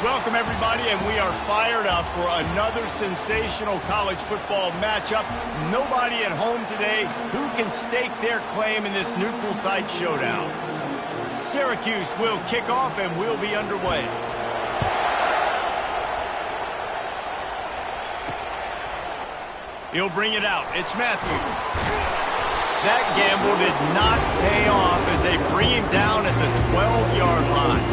Welcome, everybody, and we are fired up for another sensational college football matchup. Nobody at home today who can stake their claim in this neutral site showdown. Syracuse will kick off, and we'll be underway. He'll bring it out. It's Matthews. That gamble did not pay off as they bring him down at the 12-yard line.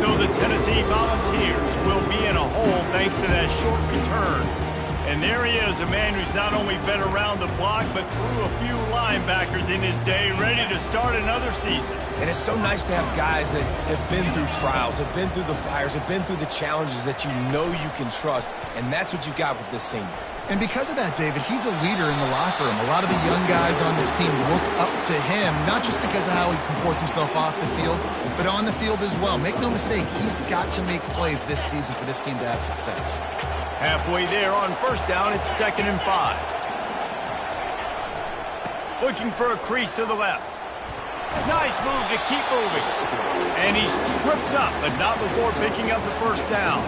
So the Tennessee Volunteers will be in a hole thanks to that short return. And there he is, a man who's not only been around the block, but threw a few linebackers in his day, ready to start another season. And it's so nice to have guys that have been through trials, have been through the fires, have been through the challenges that you know you can trust. And that's what you got with this senior. And because of that, David, he's a leader in the locker room. A lot of the young guys on this team look up to him, not just because of how he comports himself off the field, but on the field as well. Make no mistake, he's got to make plays this season for this team to have success. Halfway there on first down, it's 2nd and 5. Looking for a crease to the left. Nice move to keep moving. And he's tripped up, but not before picking up the first down.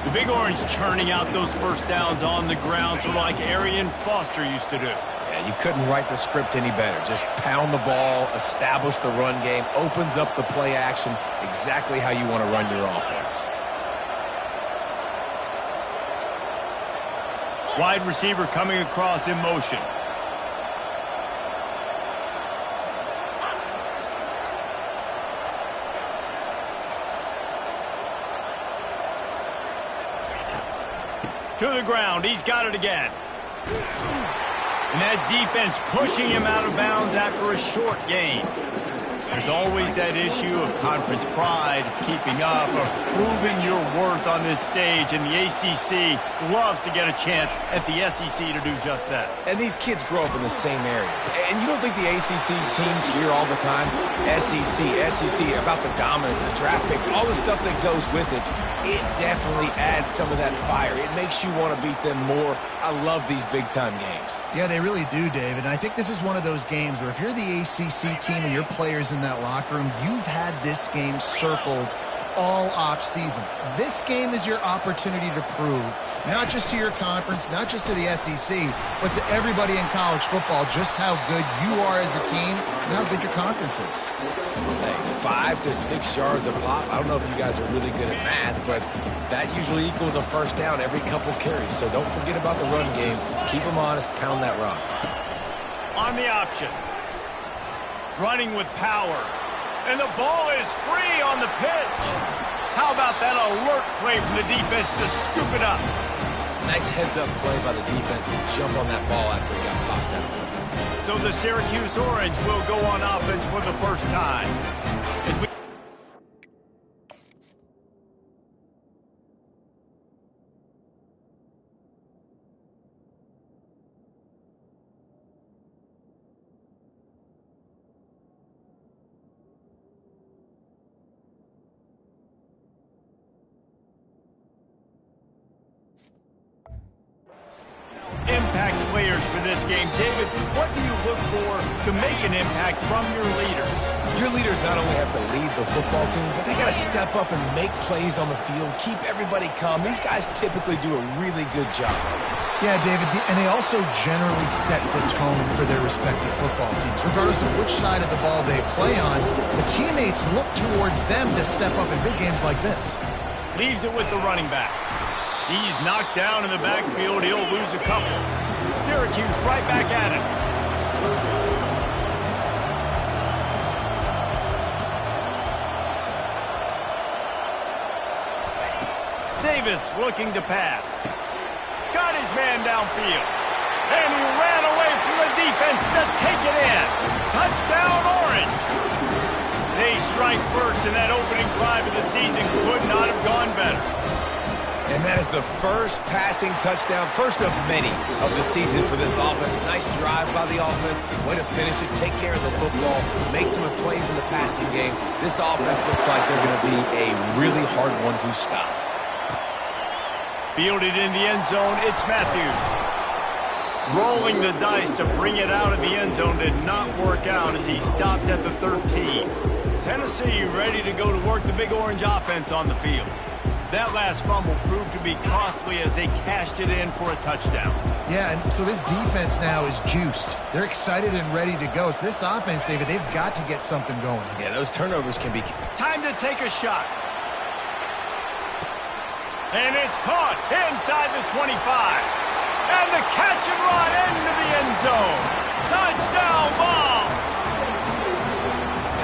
The Big Orange churning out those first downs on the ground, sort of like Arian Foster used to do. Yeah, you couldn't write the script any better. Just pound the ball, establish the run game, opens up the play action, exactly how you want to run your offense. Wide receiver coming across in motion. To the ground, he's got it again. And that defense pushing him out of bounds after a short gain. There's always that issue of conference pride, keeping up, of proving your worth on this stage, and the ACC loves to get a chance at the SEC to do just that. And these kids grow up in the same area. And you don't think the ACC teams hear all the time, SEC, about the dominance, the draft picks, all the stuff that goes with it. It definitely adds some of that fire. It makes you want to beat them more. I love these big-time games. Yeah, they really do, David. And I think this is one of those games where if you're the ACC team and your players in that locker room, you've had this game circled all off-season. This game is your opportunity to prove, not just to your conference, not just to the SEC, but to everybody in college football, just how good you are as a team and how good your conference is. Hey, 5 to 6 yards a pop. I don't know if you guys are really good at math, but that usually equals a first down every couple carries. So don't forget about the run game. Keep them honest. Pound that rock. On the option. Running with power. And the ball is free on the pitch. How about that alert play from the defense to scoop it up? Nice heads-up play by the defense to jump on that ball after he got popped out. So the Syracuse Orange will go on offense for the first time. As we impact players for this game. David, what do you look for to make an impact from your leaders? Your leaders not only have to lead the football team, but they got to step up and make plays on the field, keep everybody calm. These guys typically do a really good job. Yeah, David, and they also generally set the tone for their respective football teams. Regardless of which side of the ball they play on, the teammates look towards them to step up in big games like this. Leaves it with the running back. He's knocked down in the backfield. He'll lose a couple. Syracuse right back at it. Davis looking to pass. Got his man downfield. And he ran away from the defense to take it in. Touchdown, Orange. They strike first, and that opening drive of the season could not have gone better. And that is the first passing touchdown, first of many of the season for this offense. Nice drive by the offense. Way to finish it, take care of the football, make some plays in the passing game. This offense looks like they're going to be a really hard one to stop. Fielded in the end zone, it's Matthews. Rolling the dice to bring it out of the end zone did not work out as he stopped at the 13. Tennessee ready to go to work the Big Orange offense on the field. That last fumble proved to be costly as they cashed it in for a touchdown. Yeah, and so this defense now is juiced. They're excited and ready to go. So this offense, David, they've got to get something going. Yeah, those turnovers can be... Time to take a shot. And it's caught inside the 25. And the catch and run into the end zone. Touchdown ball.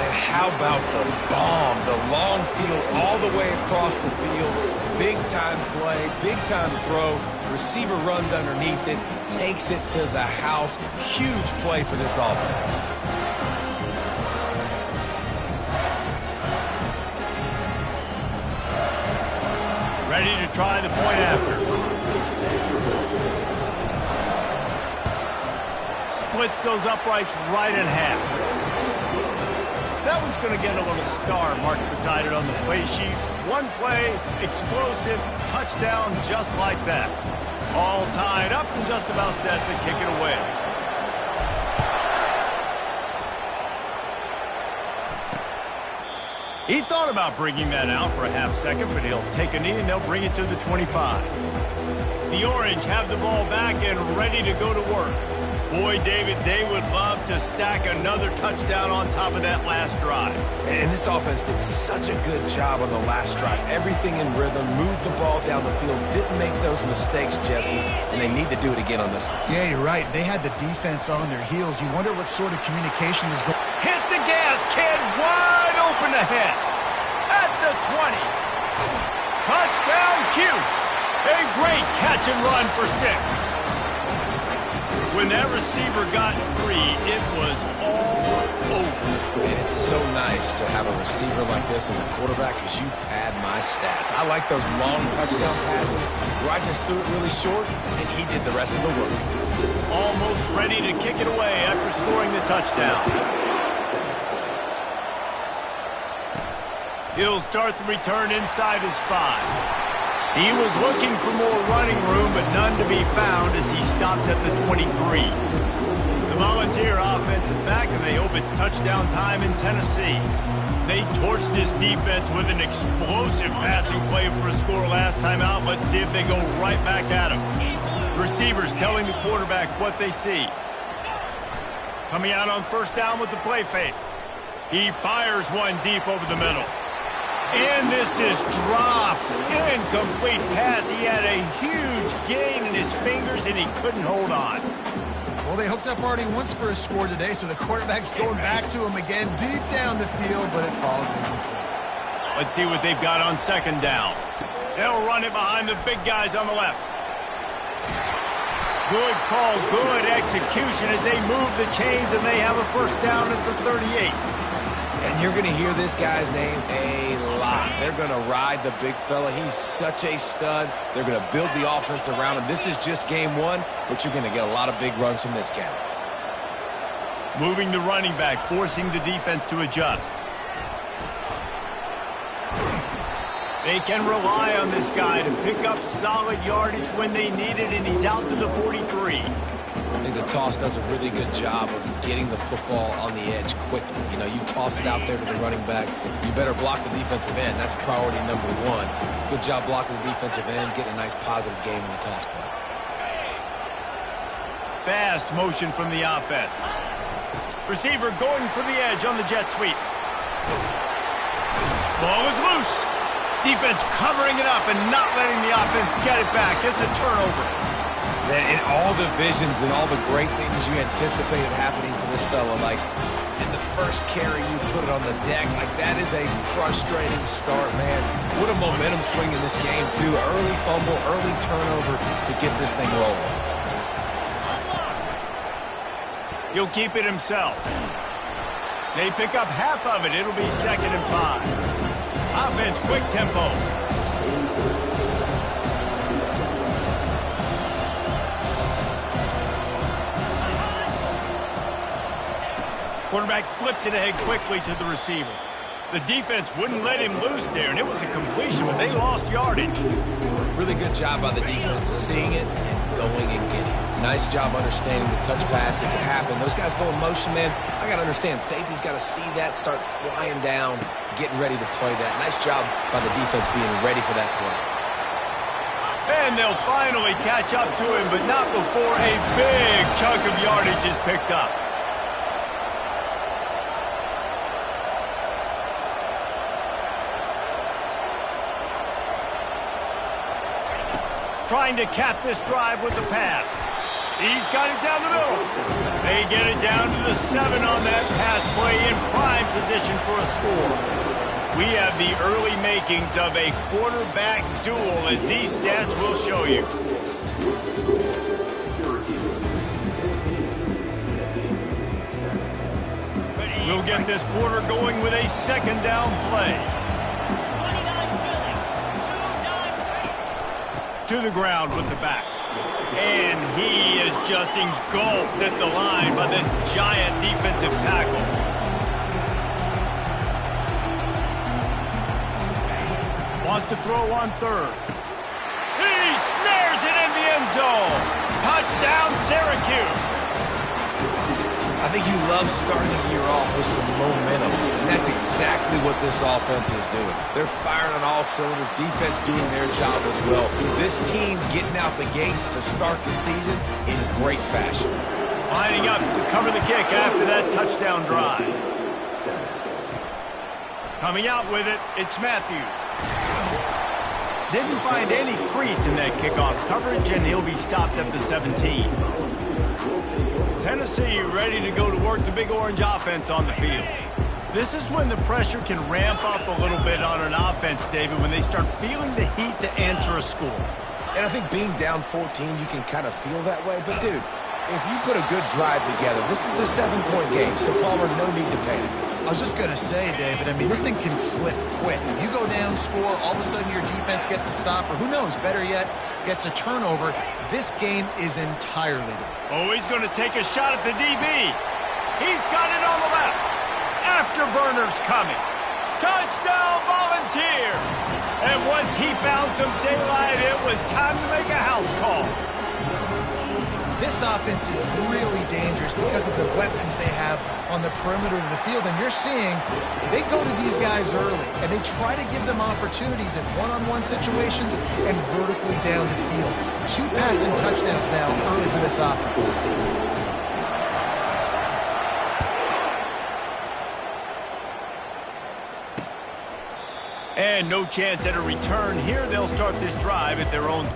And how about the bomb? The long field all the way across the field. Big time play, big time throw. Receiver runs underneath it, takes it to the house. Huge play for this offense. Ready to try the point after. Splits those uprights right in half. That one's going to get a little star marked beside it on the play sheet. One play, explosive, touchdown just like that. All tied up and just about set to kick it away. He thought about bringing that out for a half second, but he'll take a knee and they'll bring it to the 25. The Orange have the ball back and ready to go to work. Boy, David, they would love to stack another touchdown on top of that last drive. And this offense did such a good job on the last drive. Everything in rhythm, moved the ball down the field, didn't make those mistakes, Jesse, and they need to do it again on this one. Yeah, you're right. They had the defense on their heels. You wonder what sort of communication was going on. Hit the gas, kid, wide open ahead. At the 20. Touchdown, Cuse. A great catch and run for 6. When that receiver got free, it was all over. And it's so nice to have a receiver like this as a quarterback because you pad my stats. I like those long touchdown passes where I just threw it really short and he did the rest of the work. Almost ready to kick it away after scoring the touchdown. He'll start the return inside his 5. He was looking for more running room, but none to be found as he stopped at the 23. The Volunteer offense is back, and they hope it's touchdown time in Tennessee. They torched this defense with an explosive passing play for a score last time out. Let's see if they go right back at him. Receivers telling the quarterback what they see. Coming out on first down with the play fake. He fires one deep over the middle. And this is dropped. Incomplete pass. He had a huge gain in his fingers, and he couldn't hold on. Well, they hooked up already once for a score today, so the quarterback's going back to him again deep down the field, but it falls incomplete. Let's see what they've got on second down. They'll run it behind the big guys on the left. Good call, good execution as they move the chains, and they have a first down at the 38. And you're going to hear this guy's name a lot. They're going to ride the big fella. He's such a stud. They're going to build the offense around him. This is just game 1, but you're going to get a lot of big runs from this guy. Moving the running back, forcing the defense to adjust. They can rely on this guy to pick up solid yardage when they need it, and he's out to the 43. I think the toss does a really good job of getting the football on the edge quickly. You know, you toss it out there to the running back. You better block the defensive end. That's priority number 1. Good job blocking the defensive end, getting a nice positive game in the toss play. Fast motion from the offense. Receiver going for the edge on the jet sweep. Ball is loose. Defense covering it up and not letting the offense get it back. It's a turnover. In all the visions and all the great things you anticipated happening for this fella, like in the first carry you put it on the deck, like that is a frustrating start, man. What a momentum swing in this game, too. Early fumble, early turnover to get this thing rolling. He'll keep it himself. They pick up half of it. It'll be 2nd and 5. Offense, quick tempo. Quarterback flips it ahead quickly to the receiver. The defense wouldn't let him loose there, and it was a completion, but they lost yardage. Really good job by the defense seeing it and going and getting it. Nice job understanding the touch pass. It can happen. Those guys go in motion, man. I got to understand, safety's got to see that, start flying down, getting ready to play that. Nice job by the defense being ready for that play. And they'll finally catch up to him, but not before a big chunk of yardage is picked up. Trying to cap this drive with the pass. He's got it down the middle. They get it down to the 7 on that pass play in prime position for a score. We have the early makings of a quarterback duel, as these stats will show you. We'll get this quarter going with a second down play. To the ground with the back. And he is just engulfed at the line by this giant defensive tackle. Wants to throw on third. He snares it in the end zone. Touchdown, Syracuse. I think you love starting the year off with some momentum, and that's exactly what this offense is doing. They're firing on all cylinders, defense doing their job as well. This team getting out the gates to start the season in great fashion. Lining up to cover the kick after that touchdown drive. Coming out with it, it's Matthews. Didn't find any crease in that kickoff coverage, and he'll be stopped at the 17. Tennessee ready to go to work the Big Orange offense on the field. This is when the pressure can ramp up a little bit on an offense, David, when they start feeling the heat to answer a score. And I think being down 14, you can kind of feel that way. But, dude, if you put a good drive together, this is a 7-point game, so Palmer, no need to panic. I was just going to say, David, I mean, this thing can flip quick. You go down, score, all of a sudden your defense gets a stop, or who knows, better yet, gets a turnover. This game is entirely different. Oh, he's going to take a shot at the DB. He's got it on the left. Afterburner's coming. Touchdown, Volunteer. And once he found some daylight, it was time to make a house call. This offense is really dangerous because of the weapons they have on the perimeter of the field. And you're seeing they go to these guys early, and they try to give them opportunities in one-on-one situations and vertically down the field. 2 passing touchdowns now early for this offense. And no chance at a return here. They'll start this drive at their own.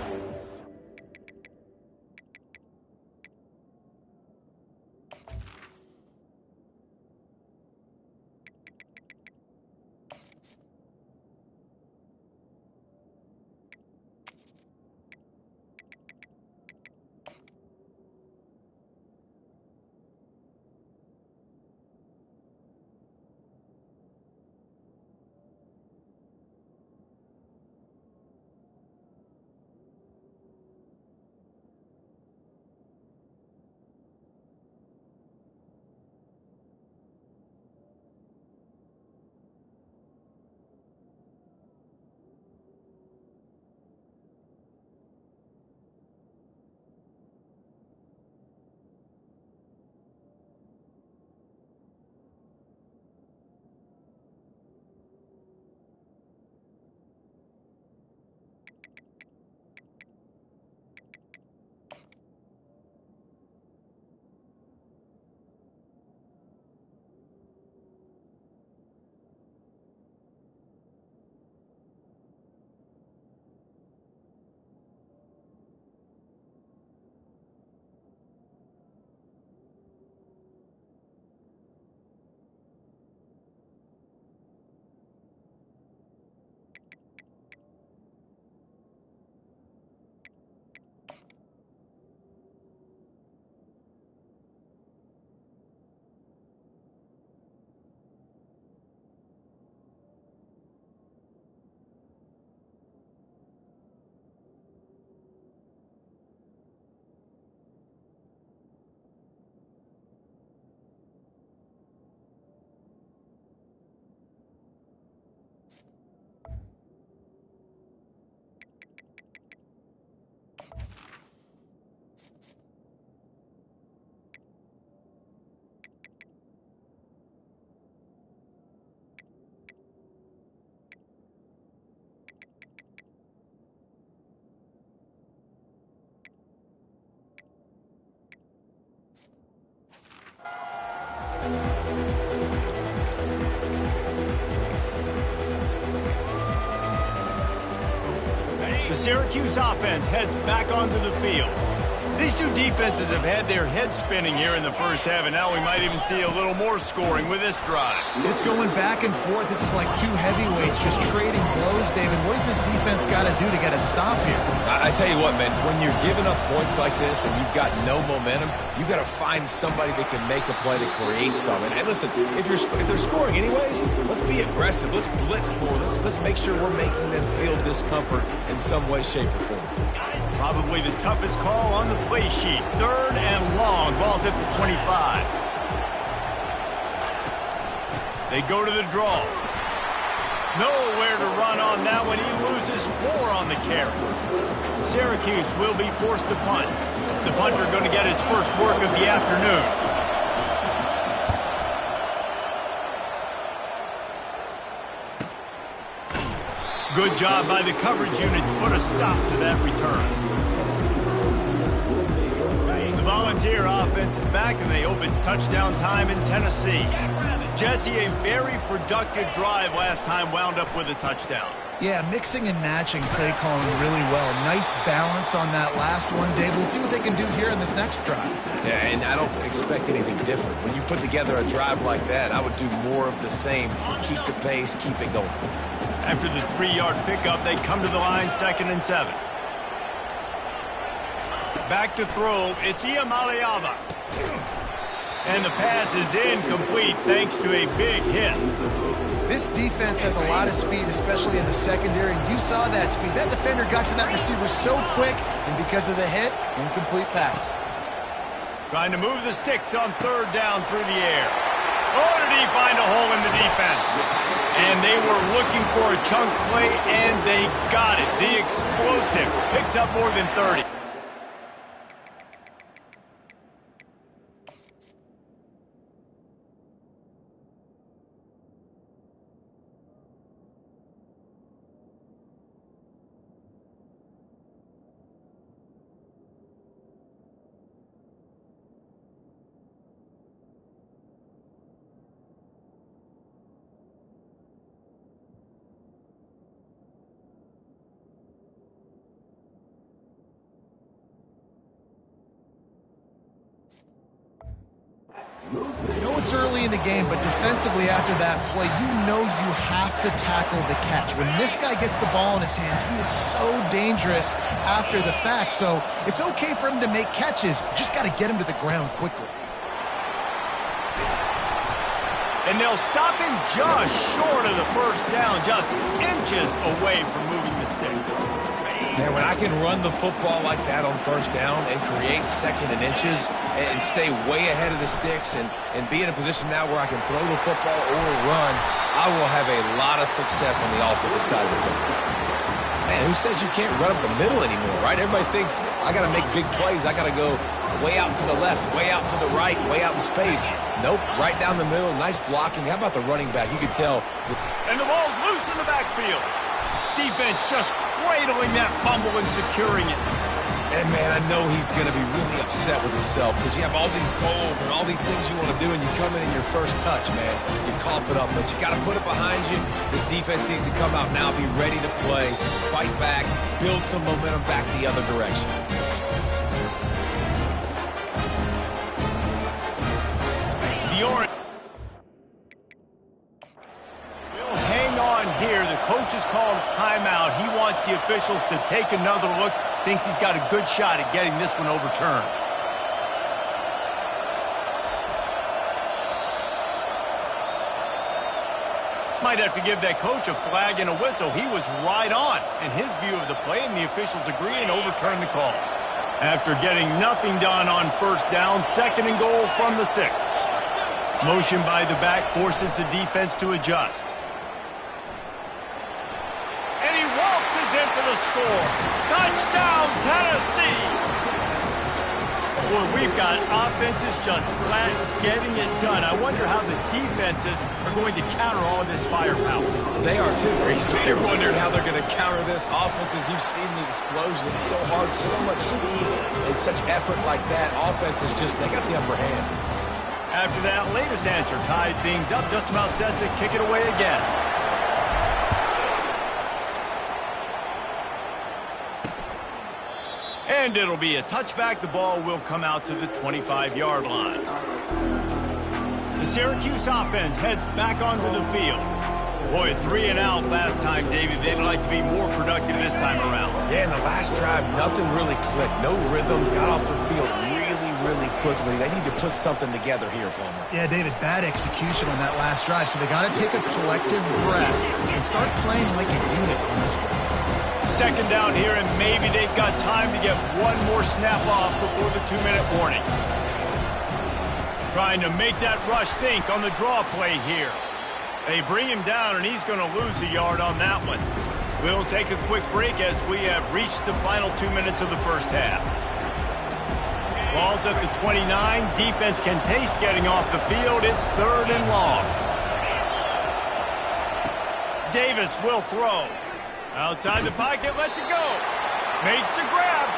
Syracuse offense heads back onto the field. These two defenses have had their heads spinning here in the first half, and now we might even see a little more scoring with this drive. It's going back and forth. This is like two heavyweights just trading blows, David. What does this defense got to do to get a stop here? I tell you what, man, when you're giving up points like this and you've got no momentum, you got to find somebody that can make a play to create something. And listen, if they're scoring anyways, let's be aggressive. Let's blitz more. Let's make sure we're making them feel discomfort in some way, shape, or form. Probably the toughest call on the play sheet. 3rd and long. Ball's at the 25. They go to the draw. Nowhere to run on that one. He loses 4 on the carry. Syracuse will be forced to punt. The punter going to get his first work of the afternoon. Good job by the coverage unit to put a stop to that return. The Volunteer offense is back, and they hope it's touchdown time in Tennessee. Jesse, a very productive drive last time, wound up with a touchdown. Yeah, mixing and matching play calling really well. Nice balance on that last one, Dave. Let's see what they can do here in this next drive. Yeah, and I don't expect anything different. When you put together a drive like that, I would do more of the same. Keep the pace, keep it going. After the 3-yard pickup, they come to the line, 2nd and 7. Back to throw, it's Iamaleava. And the pass is incomplete thanks to a big hit. This defense has a lot of speed, especially in the secondary, and you saw that speed. That defender got to that receiver so quick, and because of the hit, incomplete pass. Trying to move the sticks on 3rd down through the air. Oh, did he find a hole in the defense? And they were looking for a chunk play, and they got it. The explosive picks up more than 30. You know it's early in the game, but defensively after that play, you know you have to tackle the catch. When this guy gets the ball in his hands, he is so dangerous after the fact. So it's okay for him to make catches. You just got to get him to the ground quickly. And they'll stop him just short of the first down, just inches away from moving the sticks. Man, when I can run the football like that on 1st down and create 2nd and inches and stay way ahead of the sticks and be in a position now where I can throw the football or run, I will have a lot of success on the offensive side of the ball. Man, who says you can't run up the middle anymore, right? Everybody thinks I got to make big plays. I got to go way out to the left, way out to the right, way out in space. Nope, right down the middle, nice blocking. How about the running back? You could tell. And the ball's loose in the backfield. Defense just cradling that fumble and securing it. And, man, I know he's going to be really upset with himself because you have all these goals and all these things you want to do, and you come in your first touch, man. You cough it up, but you got to put it behind you. This defense needs to come out now, be ready to play, fight back, build some momentum back the other direction. The Orange will hang on here. The coach has called a timeout. He wants the officials to take another look. Thinks he's got a good shot at getting this one overturned. Might have to give that coach a flag and a whistle. He was right on in his view of the play, and the officials agree and overturn the call. After getting nothing done on 1st down, 2nd and goal from the 6. Motion by the back forces the defense to adjust. And he waltzes in for the score. Touchdown, Tennessee! Boy, we've got offenses just flat getting it done. I wonder how the defenses are going to counter all this firepower. They are too, Reese. They're wondering how they're going to counter this. Offenses, you've seen the explosion. It's so hard, so much speed, and such effort like that. Offenses just, they got the upper hand. After that latest answer tied things up, just about set to kick it away again. And it'll be a touchback. The ball will come out to the 25-yard line. The Syracuse offense heads back onto the field. Boy, 3 and out last time, David. They'd like to be more productive this time around. Yeah, in the last drive, nothing really clicked. No rhythm, got off the field really quickly. They need to put something together here, Palmer. Yeah, David, bad execution on that last drive, so they got to take a collective breath and start playing like a unit on this one. Second down here, and maybe they've got time to get one more snap off before the 2-minute warning. Trying to make that rush think on the draw play here. They bring him down, and he's going to lose a yard on that one. We'll take a quick break as we have reached the final 2 minutes of the first half. Ball's at the 29. Defense can taste getting off the field. It's 3rd and long. Davis will throw. Outside the pocket, lets it go. Makes the grab.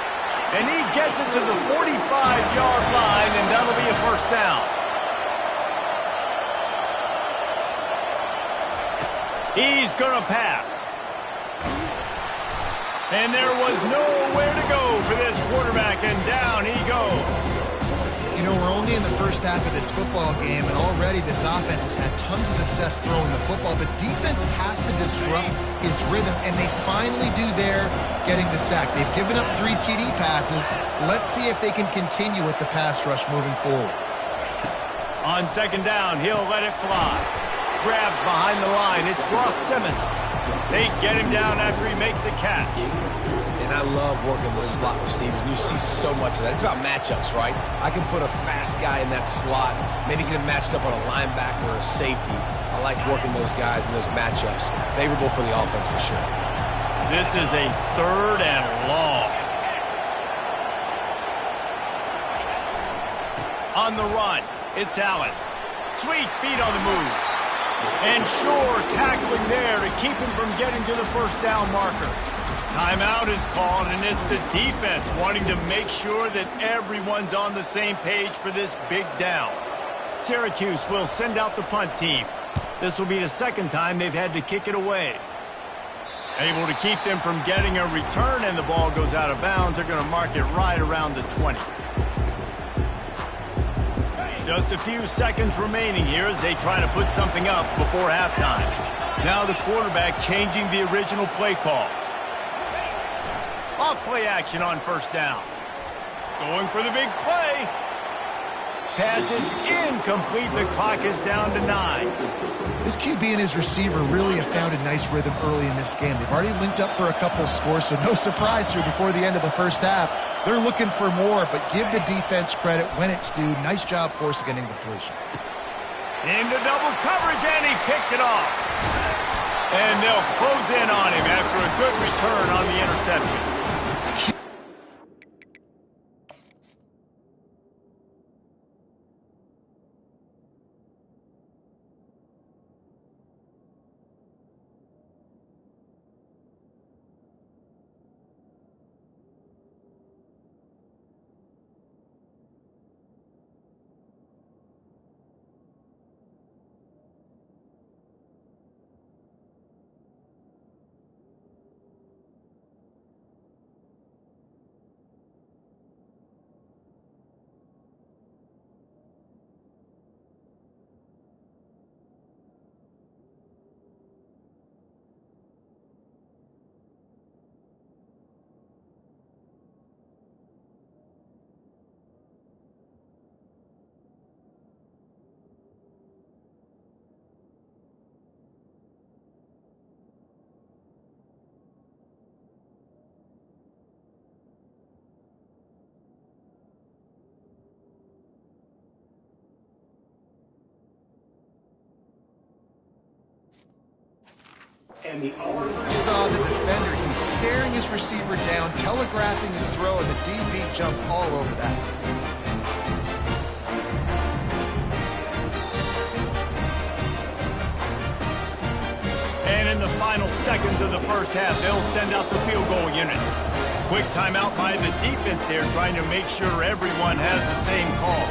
And he gets it to the 45-yard line, and that'll be a first down. He's going to pass. And there was nowhere to go for this quarterback, and down he goes. You know, we're only in the first half of this football game, and already this offense has had tons of success throwing the football. The defense has to disrupt his rhythm, and they finally do there, getting the sack. They've given up 3 TD passes. Let's see if they can continue with the pass rush moving forward. On second down, he'll let it fly. Grabbed behind the line. It's Ross Simmons. They get him down after he makes a catch. And I love working the slot receivers, and you see so much of that. It's about matchups, right? I can put a fast guy in that slot, maybe get him matched up on a linebacker or a safety. I like working those guys in those matchups. Favorable for the offense for sure. This is a 3rd and long. On the run, it's Allen. Sweet feet on the move. And Shore tackling there to keep him from getting to the first down marker. Timeout is called, and it's the defense wanting to make sure that everyone's on the same page for this big down. Syracuse will send out the punt team. This will be the second time they've had to kick it away. Able to keep them from getting a return, and the ball goes out of bounds. They're going to mark it right around the 20. Just a few seconds remaining here as they try to put something up before halftime. Now the quarterback changing the original play call. Off play action on first down. Going for the big play. Pass is incomplete. The clock is down to 9. This QB and his receiver really have found a nice rhythm early in this game. They've already linked up for a couple of scores, so no surprise here before the end of the first half. They're looking for more, but give the defense credit when it's due. Nice job forcing an incompletion. Into double coverage, and he picked it off. And they'll close in on him after a good return on the interception. Saw the defender. He's staring his receiver down, telegraphing his throw, and the DB jumped all over that. And in the final seconds of the first half, they'll send out the field goal unit. Quick timeout by the defense there, trying to make sure everyone has the same call.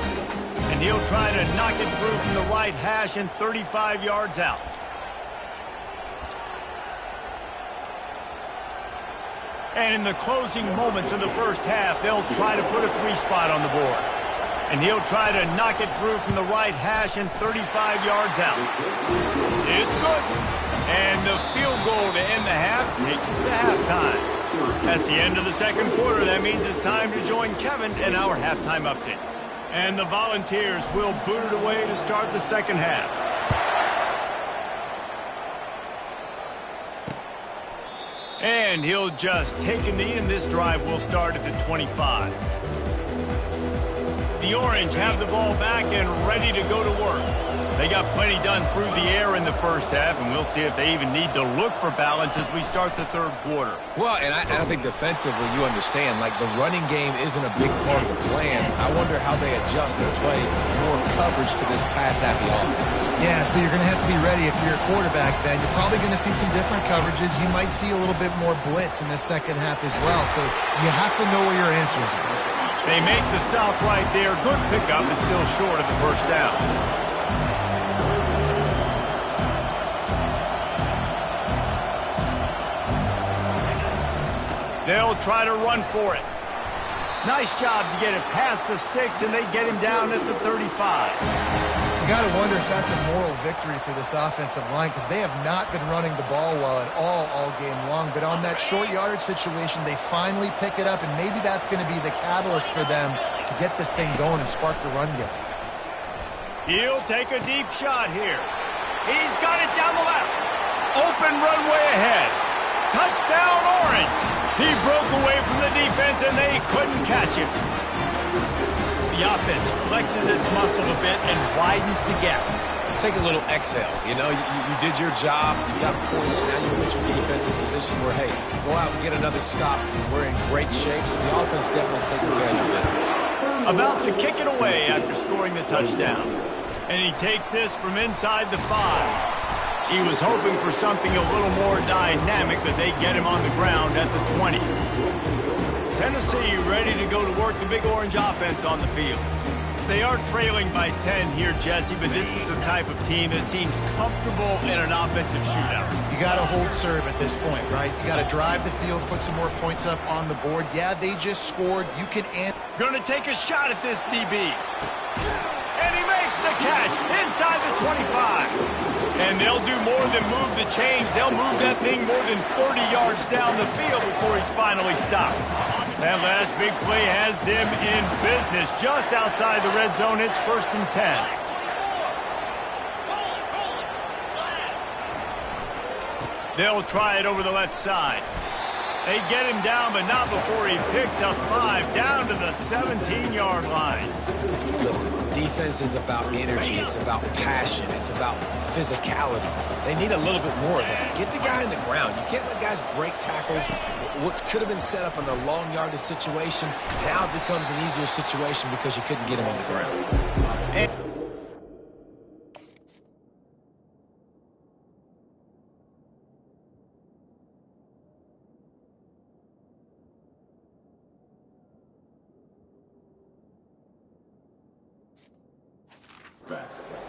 And he'll try to knock it through from the right hash and 35 yards out. And in the closing moments of the first half, they'll try to put a 3-spot on the board. And he'll try to knock it through from the right hash and 35 yards out. It's good. And the field goal to end the half takes us to halftime. That's the end of the second quarter. That means it's time to join Kevin in our halftime update. And the Volunteers will boot it away to start the second half. And he'll just take a knee, and this drive will start at the 25. The Orange have the ball back and ready to go to work. They got plenty done through the air in the first half, and we'll see if they even need to look for balance as we start the third quarter. Well, and I think defensively, you understand, like the running game isn't a big part of the plan. I wonder how they adjust and play more coverage to this pass-happy offense. Yeah, so you're going to have to be ready if you're a quarterback, Ben. You're probably going to see some different coverages. You might see a little bit more blitz in the second half as well, so you have to know where your answers are. They make the stop right there. Good pickup, but still short of the first down. They'll try to run for it. Nice job to get it past the sticks, and they get him down at the 35. You got to wonder if that's a moral victory for this offensive line, because they have not been running the ball well at all game long. But on that short yardage situation, they finally pick it up, and maybe that's going to be the catalyst for them to get this thing going and spark the run game. He'll take a deep shot here. He's got it down the left. Open runway ahead. Touchdown, Orange. He broke away from the defense, and they couldn't catch him. The offense flexes its muscle a bit and widens the gap. Take a little exhale. You know, you did your job. You got points. Now you put your defense in position where, hey, go out and get another stop. We're in great shape, so the offense definitely taking care of their business. About to kick it away after scoring the touchdown. And he takes this from inside the 5. He was hoping for something a little more dynamic, but they get him on the ground at the 20. Tennessee ready to go to work the Big Orange offense on the field. They are trailing by 10 here, Jesse, but this is the type of team that seems comfortable in an offensive shootout. You got to hold serve at this point, right? You got to drive the field, put some more points up on the board. Yeah, they just scored. You can end. Going to take a shot at this DB. And he makes the catch inside the 25. And they'll do more than move the chains. They'll move that thing more than 30 yards down the field before he's finally stopped. That last big play has them in business just outside the red zone. It's 1st and 10. They'll try it over the left side. They get him down, but not before he picks up 5 down to the 17-yard line. Listen, defense is about energy. It's about passion. It's about physicality. They need a little bit more of that. Get the guy in the ground. You can't let guys break tackles. What could have been set up in a long yardage situation, now it becomes an easier situation because you couldn't get him on the ground.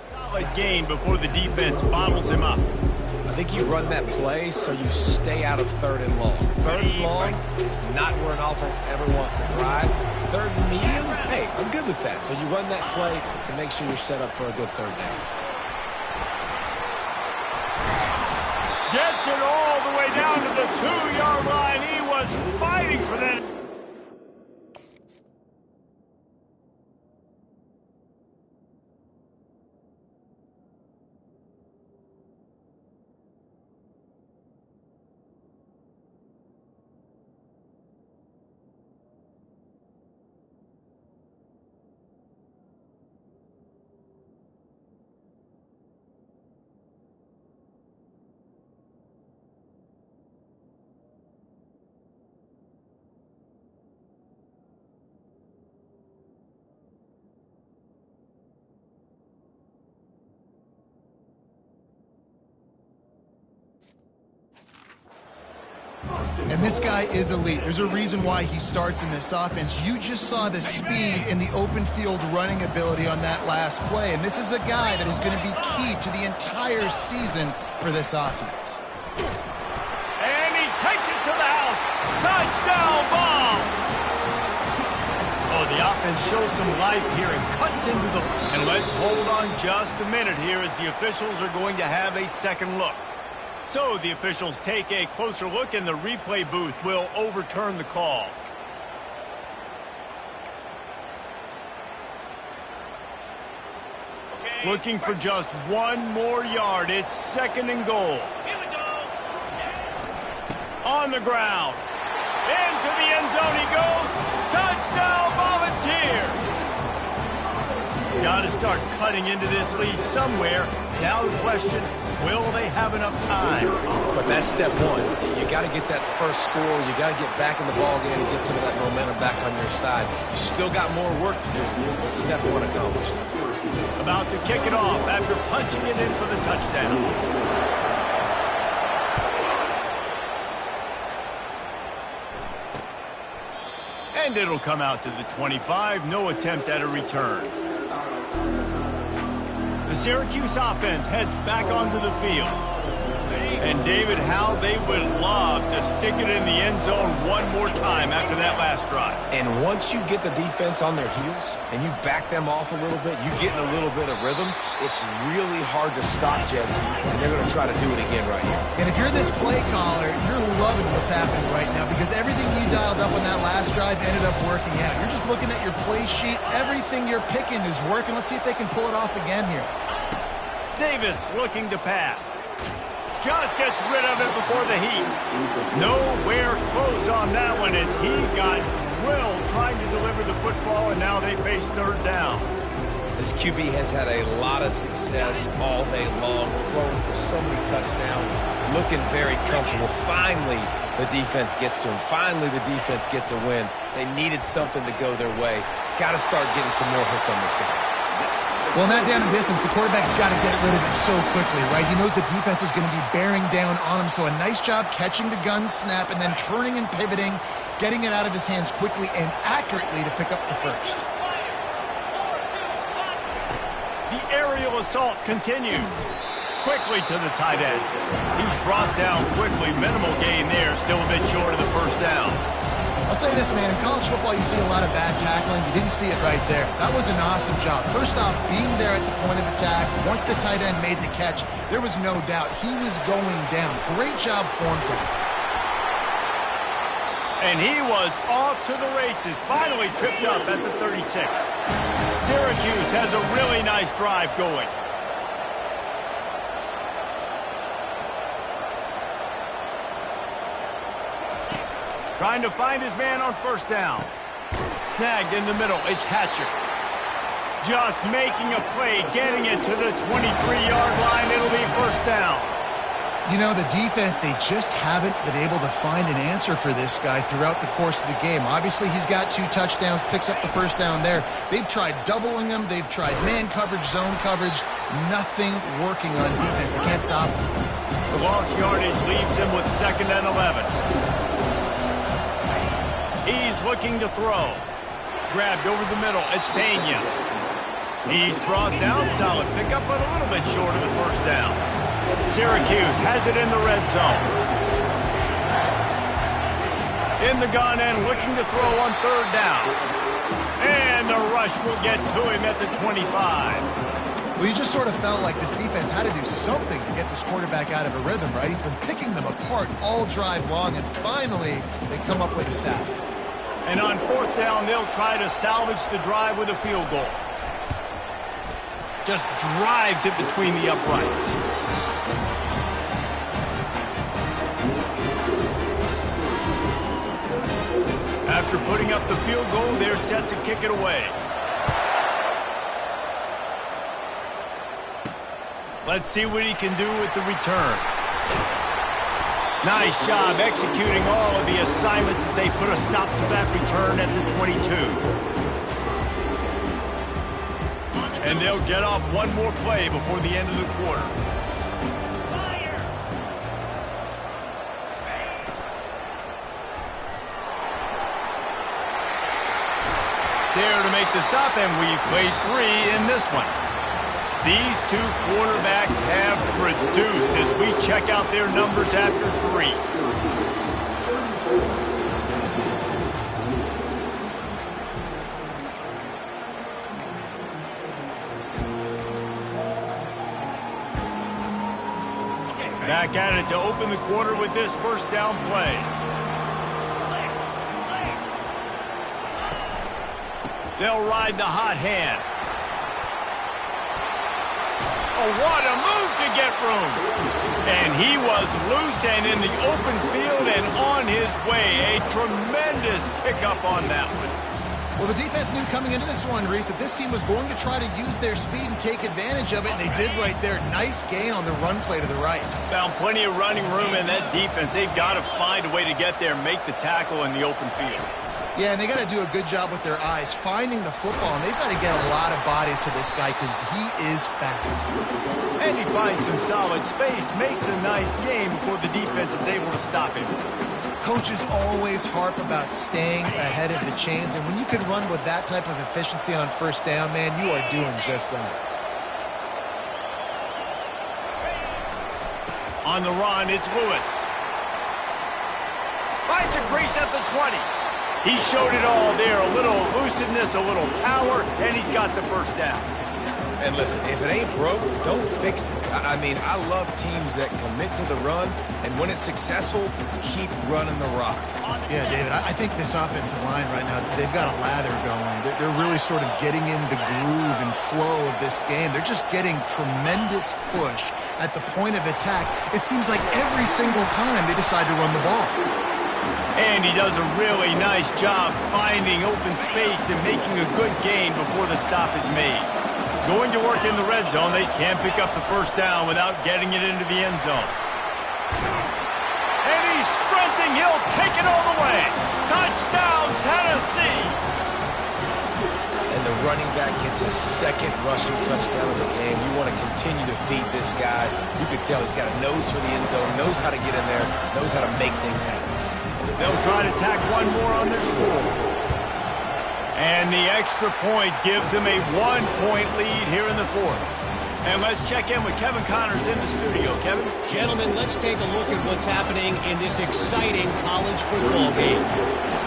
Solid gain before the defense bottles him up. I think you run that play so you stay out of 3rd and long. 3rd and long is not where an offense ever wants to thrive. 3rd and medium, hey, I'm good with that. So you run that play to make sure you're set up for a good 3rd down. Gets it all the way down to the 2-yard line. He was fighting for that. And this guy is elite. There's a reason why he starts in this offense. You just saw the speed and the open field running ability on that last play. And this is a guy that is going to be key to the entire season for this offense. And he takes it to the house. Touchdown! defense shows some life here and cuts into the... And let's hold on just a minute here as the officials are going to have a second look. So the officials take a closer look and the replay booth will overturn the call. Looking for just one more yard. It's 2nd and goal. On the ground. Into the end zone he goes. Touchdown, Volunteers! Got to start cutting into this lead somewhere. Now the question, will they have enough time? But that's step one. You got to get that first score. You got to get back in the ball game and get some of that momentum back on your side. You still got more work to do, but step one accomplished. About to kick it off after punching it in for the touchdown. And it'll come out to the 25. No attempt at a return. The Syracuse offense heads back onto the field. And David, how they would love to stick it in the end zone one more time after that last drive. And once you get the defense on their heels and you back them off a little bit, you get in a little bit of rhythm, it's really hard to stop Jesse, and they're going to try to do it again right here. And if you're this play caller, you're loving what's happening right now because everything you dialed up on that last drive ended up working out. You're just looking at your play sheet. Everything you're picking is working. Let's see if they can pull it off again here. Davis looking to pass. Just gets rid of it before the heat. Nowhere close on that one as he got drilled trying to deliver the football, and now they face 3rd down. This QB has had a lot of success all day long, throwing for so many touchdowns, looking very comfortable. Finally, the defense gets to him. Finally, the defense gets a win. They needed something to go their way. Got to start getting some more hits on this guy. Well, not down in distance. The quarterback's got to get rid of it so quickly, right? He knows the defense is going to be bearing down on him, so a nice job catching the gun snap and then turning and pivoting, getting it out of his hands quickly and accurately to pick up the first. The aerial assault continues. Quickly to the tight end. He's brought down quickly. Minimal gain there, still a bit short of the first down. I'll say this, man, in college football you see a lot of bad tackling. You didn't see it right there. That was an awesome job. First off, being there at the point of attack. Once the tight end made the catch, there was no doubt he was going down. Great job form today. And he was off to the races, finally tripped up at the 36. Syracuse has a really nice drive going. Trying to find his man on 1st down. Snagged in the middle. It's Hatcher. Just making a play, getting it to the 23-yard line. It'll be 1st down. You know, the defense, they just haven't been able to find an answer for this guy throughout the course of the game. Obviously, he's got 2 touchdowns, picks up the 1st down there. They've tried doubling him. They've tried man coverage, zone coverage. Nothing working on defense. They can't stop him. The lost yardage leaves him with 2nd and 11. He's looking to throw. Grabbed over the middle. It's Pena. He's brought down. Solid pickup, but a little bit short of the 1st down. Syracuse has it in the red zone. In the gun and looking to throw on 3rd down. And the rush will get to him at the 25. Well, you just sort of felt like this defense had to do something to get this quarterback out of a rhythm, right? He's been picking them apart all drive long, and finally they come up with a sack. And on 4th down, they'll try to salvage the drive with a field goal. Just drives it between the uprights. After putting up the field goal, they're set to kick it away. Let's see what he can do with the return. Nice job executing all of the assignments as they put a stop to that return at the 22. And they'll get off one more play before the end of the quarter. There to make the stop, and we've played 3 in this one. These 2 quarterbacks have produced as we check out their numbers after 3. wanted to open the quarter with this first down play. They'll ride the hot hand. Oh, what a move to get room. And he was loose and in the open field and on his way. A tremendous pickup on that one. Well, the defense knew coming into this one, Reese, that this team was going to try to use their speed and take advantage of it, and they did right there. Nice gain on the run play to the right. Found plenty of running room in that defense. They've got to find a way to get there and make the tackle in the open field. Yeah, and they got to do a good job with their eyes, finding the football, and they've got to get a lot of bodies to this guy because he is fast. And he finds some solid space, makes a nice game before the defense is able to stop him. Coaches always harp about staying ahead of the chains, and when you can run with that type of efficiency on first down, man, you are doing just that. On the run, it's Lewis. Finds a crease at the 20. He showed it all there, a little elusiveness, a little power, and he's got the first down. And listen, if it ain't broke, don't fix it. I mean, I love teams that commit to the run, and when it's successful, keep running the rock. Yeah, David, I think this offensive line right now, they've got a lather going. They're really sort of getting in the groove and flow of this game. They're just getting tremendous push at the point of attack. It seems like every single time they decide to run the ball. And he does a really nice job finding open space and making a good gain before the stop is made. Going to work in the red zone, they can't pick up the first down without getting it into the end zone. And he's sprinting. He'll take it all the way. Touchdown, Tennessee. And the running back gets his second rushing touchdown of the game. You want to continue to feed this guy. You can tell he's got a nose for the end zone, knows how to get in there, knows how to make things happen. They'll try to tack one more on their score. And the extra point gives them a 1-point lead here in the fourth. And let's check in with Kevin Connors in the studio. Kevin? Gentlemen, let's take a look at what's happening in this exciting college football game.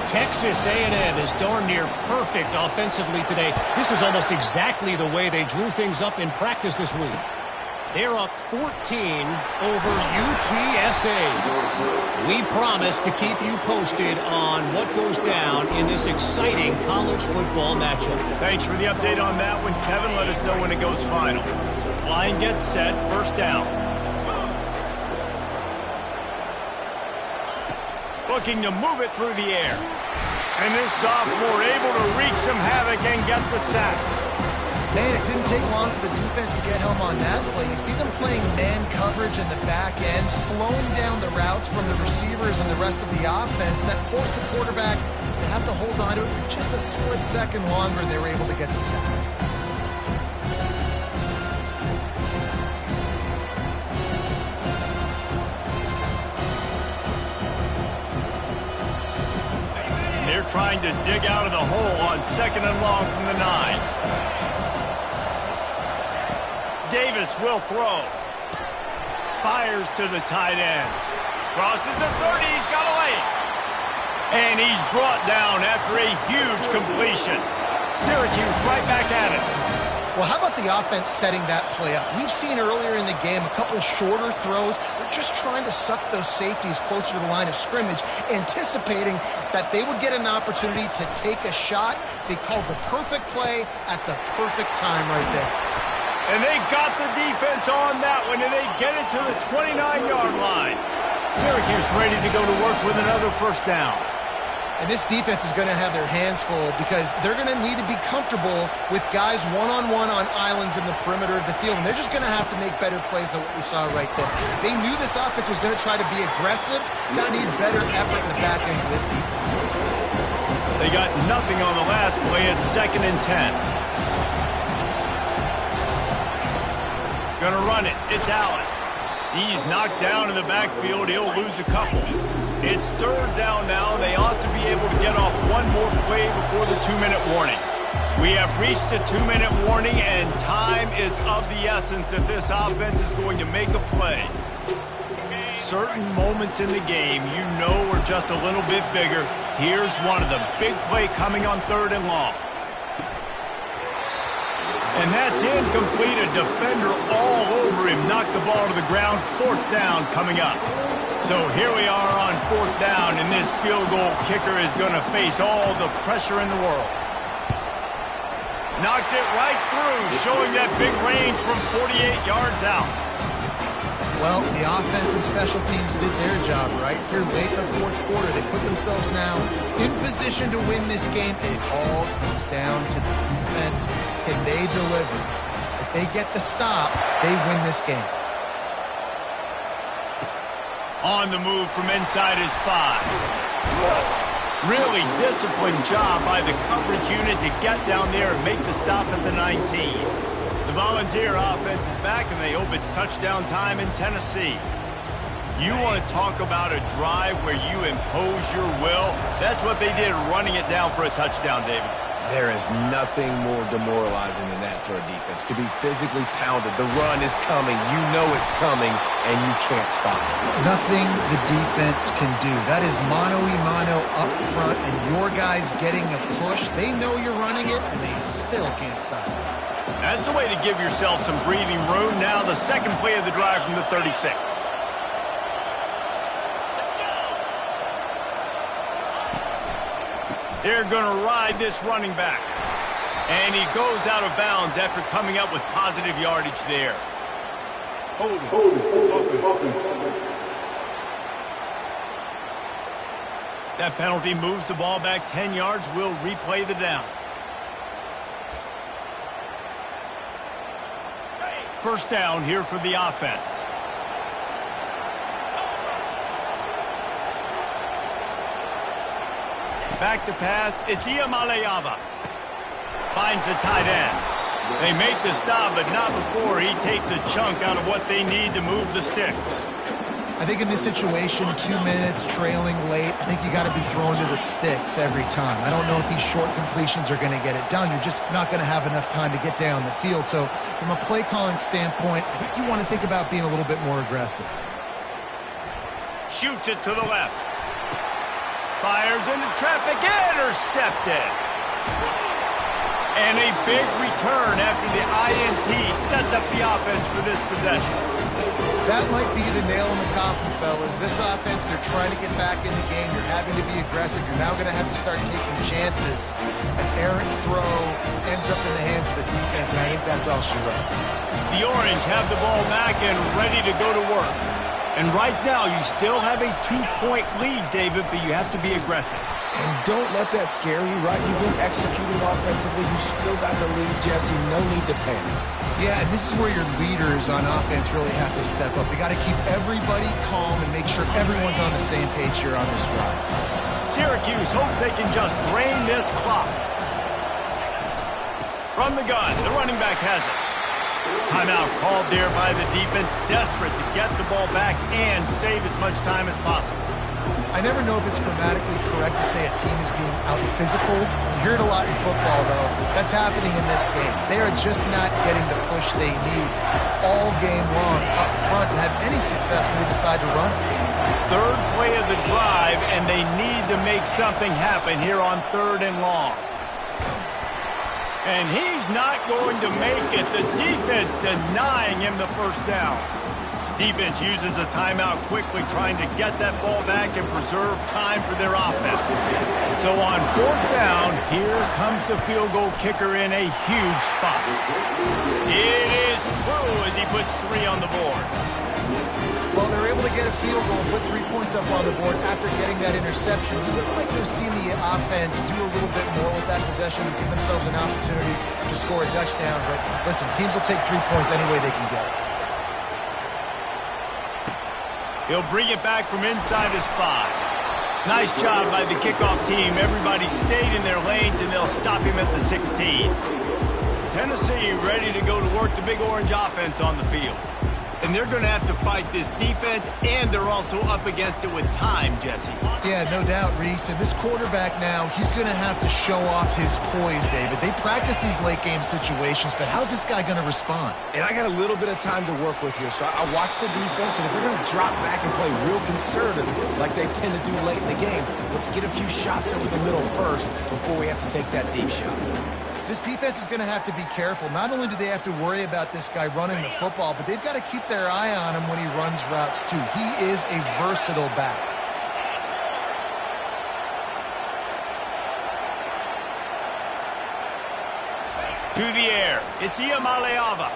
Texas A&M is darn near perfect offensively today. This is almost exactly the way they drew things up in practice this week. They're up 14 over UTSA. We promise to keep you posted on what goes down in this exciting college football matchup. Thanks for the update on that one, Kevin. Let us know when it goes final. Line gets set, first down. Looking to move it through the air. And this sophomore able to wreak some havoc and get the sack. Man, it didn't take long for the defense to get home on that play. You see them playing man coverage in the back end, slowing down the routes from the receivers and the rest of the offense. That forced the quarterback to have to hold on to it for just a split second longer, and they were able to get the sack. They're trying to dig out of the hole on second and long from the 9. Davis will throw. Fires to the tight end. Crosses the 30. He's got a lane. And he's brought down after a huge completion. Syracuse right back at it. Well, how about the offense setting that play up? We've seen earlier in the game a couple shorter throws. They're just trying to suck those safeties closer to the line of scrimmage, anticipating that they would get an opportunity to take a shot. They called the perfect play at the perfect time right there. And they got the defense on that one, and they get it to the 29-yard line. Syracuse ready to go to work with another first down. And this defense is going to have their hands full because they're going to need to be comfortable with guys one-on-one on islands in the perimeter of the field. And they're just going to have to make better plays than what we saw right there. They knew this offense was going to try to be aggressive. Going to need better effort in the back end for this defense. They got nothing on the last play. It's 2nd and 10. Gonna run it. It's Allen. He's knocked down in the backfield. He'll lose a couple. It's 3rd down now. They ought to be able to get off one more play before the 2-minute warning. We have reached the 2-minute warning, and time is of the essence if this offense is going to make a play. Certain moments in the game you know are just a little bit bigger. Here's one of them. Big play coming on 3rd and long. And that's incomplete. A defender all over him. Knocked the ball to the ground. 4th down coming up. So here we are on 4th down, and this field goal kicker is going to face all the pressure in the world. Knocked it right through, showing that big range from 48 yards out. Well, the offense and special teams did their job right here late in the 4th quarter. They put themselves now in position to win this game. It all comes down to the defense. Can they deliver? If they get the stop, they win this game. On the move from inside his 5. Really disciplined job by the coverage unit to get down there and make the stop at the 19. The Volunteer offense is back, and they hope it's touchdown time in Tennessee. You want to talk about a drive where you impose your will? That's what they did, running it down for a touchdown, David. There is nothing more demoralizing than that for a defense. To be physically pounded, the run is coming, you know it's coming, and you can't stop it. Nothing the defense can do. That is mano-a-mano up front, and your guys getting a push. They know you're running it, and they still can't stop it. That's the way to give yourself some breathing room. Now the second play of the drive from the 36. They're going to ride this running back. And he goes out of bounds after coming up with positive yardage there. That penalty moves the ball back 10 yards. We'll replay the down. 1st down here for the offense. Back to pass. It's Iamaleava. Finds the tight end. They make the stop, but not before he takes a chunk out of what they need to move the sticks. I think in this situation, 2 minutes, trailing late, I think you got to be throwing to the sticks every time. I don't know if these short completions are going to get it done. You're just not going to have enough time to get down the field. So from a play calling standpoint, I think you want to think about being a little bit more aggressive. Shoots it to the left. Fires into traffic, intercepted. And a big return after the INT sets up the offense for this possession. That might be the nail in the coffin, fellas. This offense, they're trying to get back in the game. You're having to be aggressive. You're now going to have to start taking chances. An errant throw ends up in the hands of the defense, and I think that's all she wrote. The Orange have the ball back and ready to go to work. And right now, you still have a 2-point lead, David, but you have to be aggressive. And don't let that scare you, right? You've been executing offensively. You still got the lead, Jesse. No need to panic. Yeah, and this is where your leaders on offense really have to step up. They got to keep everybody calm and make sure everyone's on the same page here on this drive. Syracuse hopes they can just drain this clock. From the gun, the running back has it. Timeout called there by the defense, desperate to get the ball back and save as much time as possible. I never know if it's grammatically correct to say a team is being out-physical. You hear it a lot in football, though. That's happening in this game. They are just not getting the push they need all game long up front to have any success when they decide to run. 3rd play of the drive, and they need to make something happen here on 3rd and long. And he's not going to make it. The defense denying him the 1st down. Defense uses a timeout quickly, trying to get that ball back and preserve time for their offense. So on 4th down, here comes the field goal kicker in a huge spot. It is true as he puts 3 on the board. Well, they're able to get a field goal, put 3 points up on the board after getting that interception. You would like to have seen the offense do a little bit more with that possession and give themselves an opportunity to score a touchdown. But listen, teams will take 3 points any way they can get it. He'll bring it back from inside his 5. Nice job by the kickoff team. Everybody stayed in their lanes, and they'll stop him at the 16. Tennessee ready to go to work the Big Orange offense on the field. And they're going to have to fight this defense, and they're also up against it with time, Jesse. Yeah, no doubt, Reese. And this quarterback now, he's going to have to show off his poise, David. They practice these late-game situations, but how's this guy going to respond? And I got a little bit of time to work with here, so I watch the defense, and if they're going to drop back and play real conservative like they tend to do late in the game, let's get a few shots over the middle first before we have to take that deep shot. This defense is going to have to be careful. Not only do they have to worry about this guy running the football, but they've got to keep their eye on him when he runs routes too. He is a versatile back. To the air, it's Iamaleava.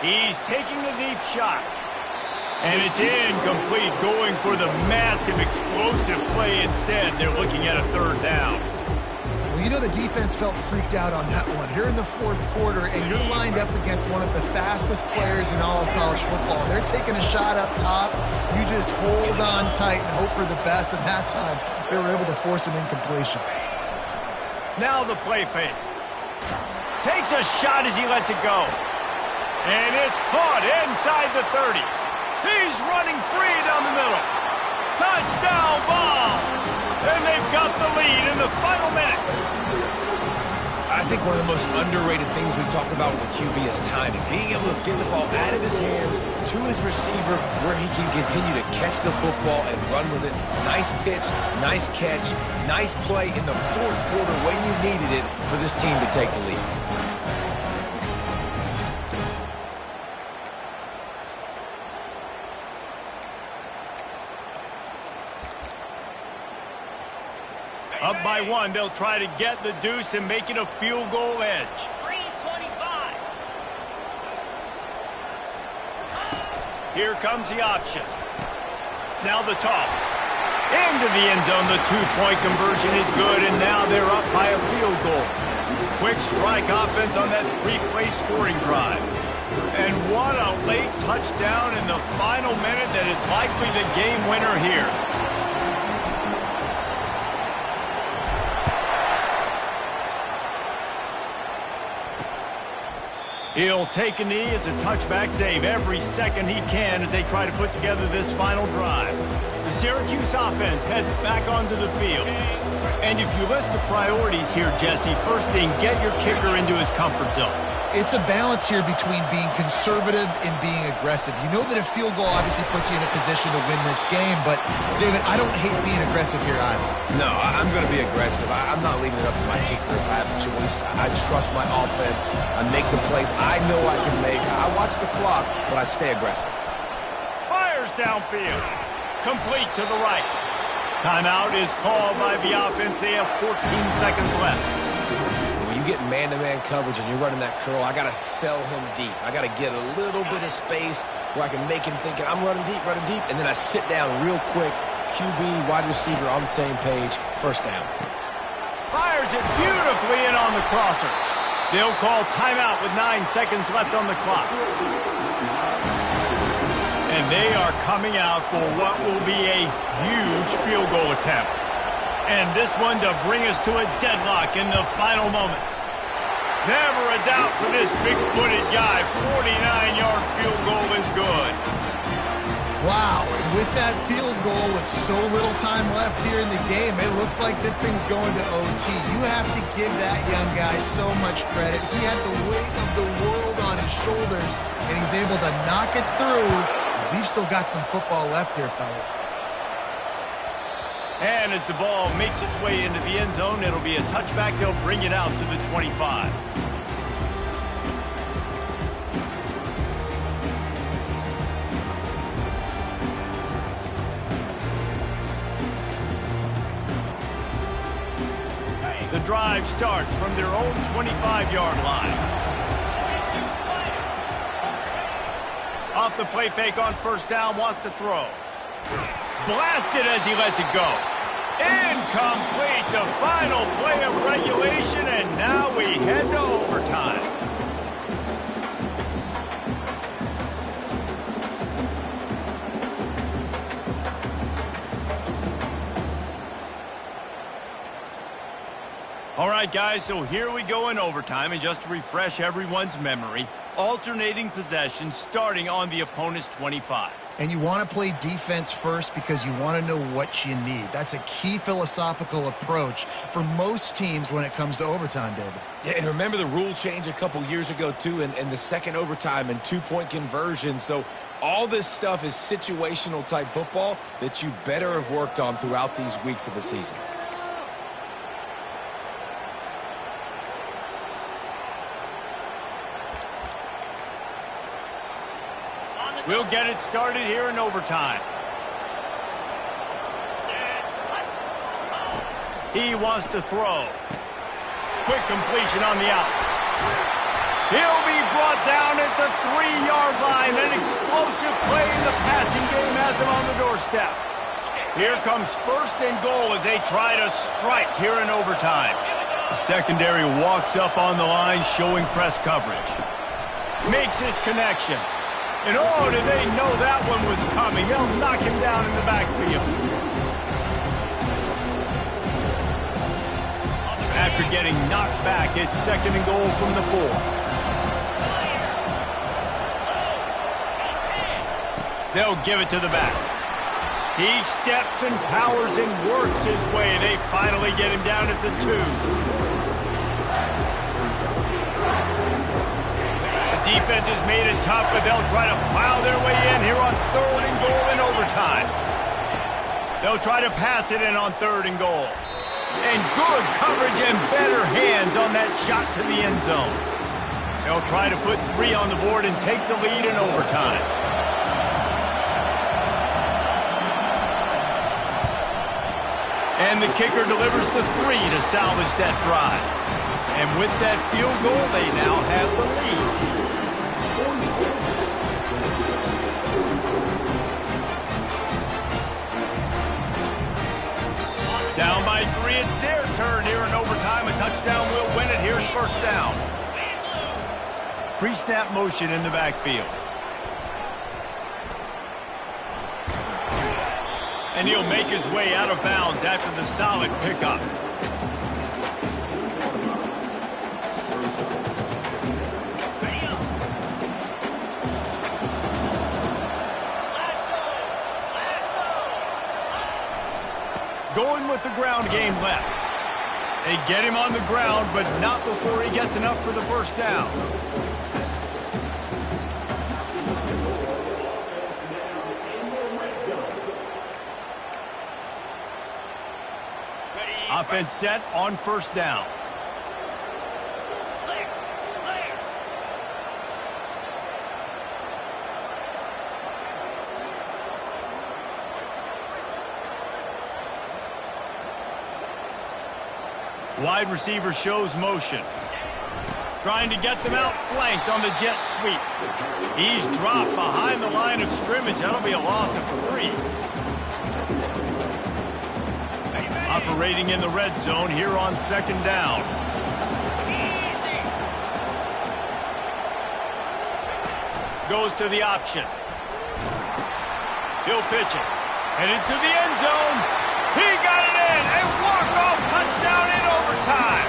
He's taking a deep shot. And it's incomplete, going for the massive, explosive play instead. They're looking at a third down. Well, you know the defense felt freaked out on that one. You're in the fourth quarter, and you're lined up against one of the fastest players in all of college football. They're taking a shot up top. You just hold on tight and hope for the best. And that time, they were able to force an incompletion. Now the play fake. Takes a shot as he lets it go. And it's caught inside the 30. He's running free down the middle. Touchdown ball! And they've got the lead in the final minute. I think one of the most underrated things we talk about with the QB is timing. Being able to get the ball out of his hands to his receiver where he can continue to catch the football and run with it. Nice pitch, nice catch, nice play in the fourth quarter when you needed it for this team to take the lead. Up by one, they'll try to get the deuce and make it a field goal edge. 3:25. Here comes the option. Now the toss. Into the end zone, the two-point conversion is good, and now they're up by a field goal. Quick strike offense on that three-play scoring drive. And what a late touchdown in the final minute that is likely the game winner here. He'll take a knee. It's a touchback save every second he can as they try to put together this final drive. The Syracuse offense heads back onto the field. And if you list the priorities here, Jesse, first thing, get your kicker into his comfort zone. It's a balance here between being conservative and being aggressive. You know that a field goal obviously puts you in a position to win this game, but, David, I don't hate being aggressive here either. No, I'm going to be aggressive. I'm not leaving it up to my kicker if I have a choice. I trust my offense. I make the plays I know I can make. I watch the clock, but I stay aggressive. Fires downfield. Complete to the right. Timeout is called by the offense. They have 14 seconds left. When you get man-to-man coverage and you're running that curl, I got to sell him deep. I got to get a little bit of space where I can make him think I'm running deep, and then I sit down real quick. QB, wide receiver on the same page. First down. Fires it beautifully in on the crosser. They'll call timeout with 9 seconds left on the clock. And they are coming out for what will be a huge field goal attempt. And this one to bring us to a deadlock in the final moments. Never a doubt for this big-footed guy. 49-yard field goal is good. Wow, with that field goal with so little time left here in the game, it looks like this thing's going to OT. You have to give that young guy so much credit. He had the weight of the world on his shoulders, and he's able to knock it through. We've still got some football left here, fellas. And as the ball makes its way into the end zone, it'll be a touchback. They'll bring it out to the 25. The drive starts from their own 25-yard line. Off the play fake on first down, wants to throw. Blasted as he lets it go. Incomplete, the final play of regulation, and now we head to overtime. All right, guys, so here we go in overtime, and just to refresh everyone's memory, alternating possession starting on the opponent's 25. And you want to play defense first because you want to know what you need. That's a key philosophical approach for most teams when it comes to overtime, David. Yeah, and remember the rule change a couple years ago, too, and the second overtime and two-point conversion. So all this stuff is situational type football that you better have worked on throughout these weeks of the season. We'll get it started here in overtime. He wants to throw. Quick completion on the out. He'll be brought down at the 3-yard line. An explosive play in the passing game has him on the doorstep. Here comes 1st and goal as they try to strike here in overtime. The secondary walks up on the line, showing press coverage. Makes his connection. And oh, did they know that one was coming. They'll knock him down in the backfield. After getting knocked back, it's 2nd and goal from the 4. They'll give it to the back. He steps and powers and works his way. They finally get him down at the 2. The defense has made it tough, but they'll try to plow their way in here on 3rd and goal in overtime. They'll try to pass it in on 3rd and goal. And good coverage and better hands on that shot to the end zone. They'll try to put 3 on the board and take the lead in overtime. And the kicker delivers the 3 to salvage that drive. And with that field goal, they now have the lead. Down by 3, it's their turn here in overtime. A touchdown will win it. Here's 1st down. Pre-snap motion in the backfield. And he'll make his way out of bounds after the solid pickup. Going with the ground game left. They get him on the ground, but not before he gets enough for the 1st down. Offense set on 1st down. Wide receiver shows motion. Trying to get them out flanked on the jet sweep. He's dropped behind the line of scrimmage. That'll be a loss of 3. Operating in the red zone here on 2nd down. Goes to the option. He'll pitch it. Headed to the end zone. He got it in. A walk-off touchdown in overtime.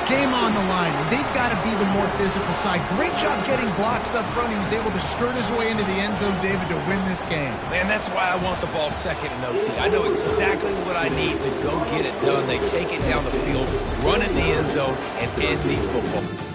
Game on the line, and they've got to be the more physical side. Great job getting blocks up front. He was able to skirt his way into the end zone, David, to win this game. Man, that's why I want the ball 2nd and OT. I know exactly what I need to go get it done. They take it down the field, run in the end zone, and end the football.